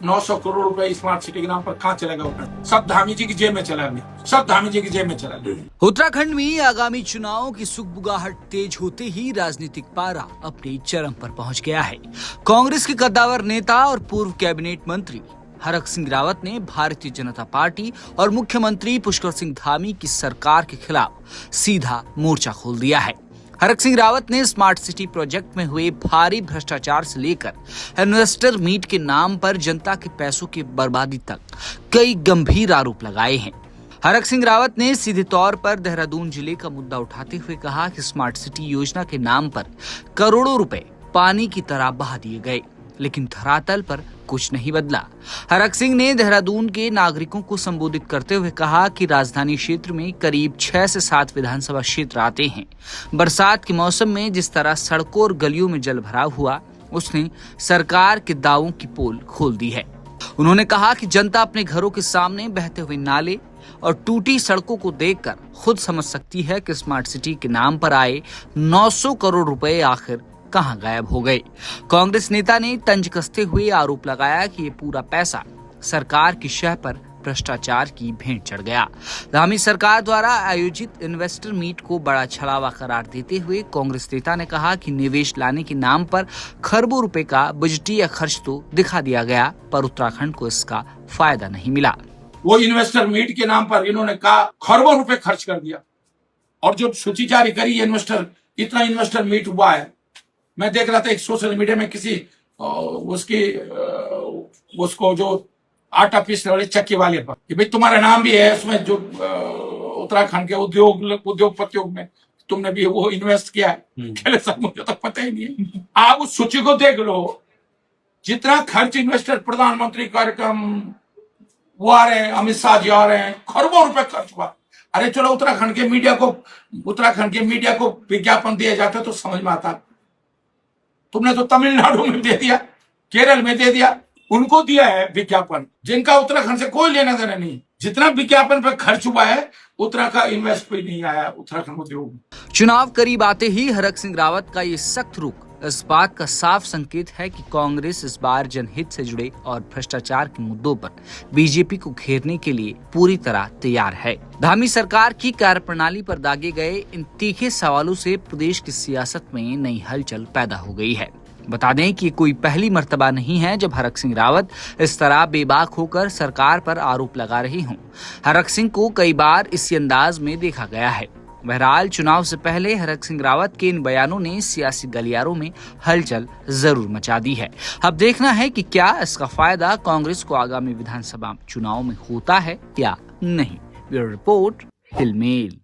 900 करोड़ रुपए smart city के नाम पर कहाँ चलेगा उतना? सब धामी जी की जेब में चला गया, सब धामी जी की जेब में चला गया। उत्तराखंड में आगामी चुनावों की सुगबुगाहट तेज होते ही राजनीतिक पारा अपनी चरम पर पहुंच गया है। कांग्रेस के कद्दावर नेता और पूर्व कैबिनेट मंत्री हरक सिंह रावत ने भारतीय जनता पार्टी और मुख्यमंत्री पुष्कर सिंह धामी की सरकार के खिलाफ सीधा मोर्चा खोल दिया है। हरक सिंह रावत ने स्मार्ट सिटी प्रोजेक्ट में हुए भारी भ्रष्टाचार से लेकर इन्वेस्टर मीट के नाम पर जनता के पैसों की बर्बादी तक कई गंभीर आरोप लगाए हैं। हरक सिंह रावत ने सीधे तौर पर देहरादून जिले का मुद्दा उठाते हुए कहा कि स्मार्ट सिटी योजना के नाम पर करोड़ों रुपए पानी की तरह बहा दिए गए, लेकिन धरातल पर कुछ नहीं बदला। हरक सिंह ने देहरादून के नागरिकों को संबोधित करते हुए कहा कि राजधानी क्षेत्र में करीब 6 से 7 विधानसभा क्षेत्र आते हैं। बरसात के मौसम में जिस तरह सड़कों और गलियों में जल भराव हुआ, उसने सरकार के दावों की पोल खोल दी है। उन्होंने कहा कि जनता अपने घरों के सामने बहते हुए नाले और टूटी सड़कों को देखकर खुद समझ सकती है कि स्मार्ट सिटी के नाम पर आए 900 करोड़ रुपए आखिर कहां गायब हो गए। कांग्रेस नेता ने तंज कसते हुए आरोप लगाया कि ये पूरा पैसा सरकार की शह पर भ्रष्टाचार की भेंट चढ़ गया। धामी सरकार द्वारा आयोजित इन्वेस्टर मीट को बड़ा छलावा करार देते हुए कांग्रेस नेता ने कहा कि निवेश लाने के नाम पर खरबों रुपए का बजटीय खर्च तो दिखा दिया गया, पर उत्तराखंड को इसका फायदा नहीं मिला। वो इन्वेस्टर मीट के नाम पर इन्होंने कहा खरबों रुपए खर्च कर दिया, और जो सूची जारी करी इतना इन्वेस्टर मीट हुआ है। मैं देख रहा था एक सोशल मीडिया में किसी उसको जो आटा पीसने वाले चक्की वाले पर कि भाई तुम्हारा नाम भी है उसमें, जो उत्तराखंड के उद्योगपतियों में तुमने भी वो इन्वेस्ट किया है। कहले सर मुझे तो पता ही नहीं है। आप उस सूची को देख लो, जितना खर्च इन्वेस्टर प्रधानमंत्री कार्यक्रम वो आ रहे हैं, अमित शाह जी आ रहे हैं, खरबों रुपए खर्च हुआ। अरे चलो उत्तराखंड के मीडिया को विज्ञापन दिया जाता तो समझ में आता। तुमने तो तमिलनाडु में दे दिया, केरल में दे दिया, उनको दिया है विज्ञापन, जिनका उत्तराखंड से कोई लेना देना नहीं। जितना विज्ञापन पर खर्च हुआ है उतना का इन्वेस्ट भी नहीं आया उत्तराखंड उद्योग में। चुनाव करीब आते ही हरक सिंह रावत का ये सख्त रुख इस बात का साफ संकेत है कि कांग्रेस इस बार जनहित से जुड़े और भ्रष्टाचार के मुद्दों पर बीजेपी को घेरने के लिए पूरी तरह तैयार है। धामी सरकार की कार्यप्रणाली पर दागे गए इन तीखे सवालों से प्रदेश की सियासत में नई हलचल पैदा हो गई है। बता दें कि कोई पहली मर्तबा नहीं है जब हरक सिंह रावत इस तरह बेबाक होकर सरकार पर आरोप लगा रही हों। हरक सिंह को कई बार इसी अंदाज में देखा गया है। बहरहाल चुनाव से पहले हरक सिंह रावत के इन बयानों ने सियासी गलियारों में हलचल जरूर मचा दी है। अब देखना है कि क्या इसका फायदा कांग्रेस को आगामी विधानसभा चुनाव में होता है या नहीं। ब्यूरो रिपोर्ट, हिल मेल।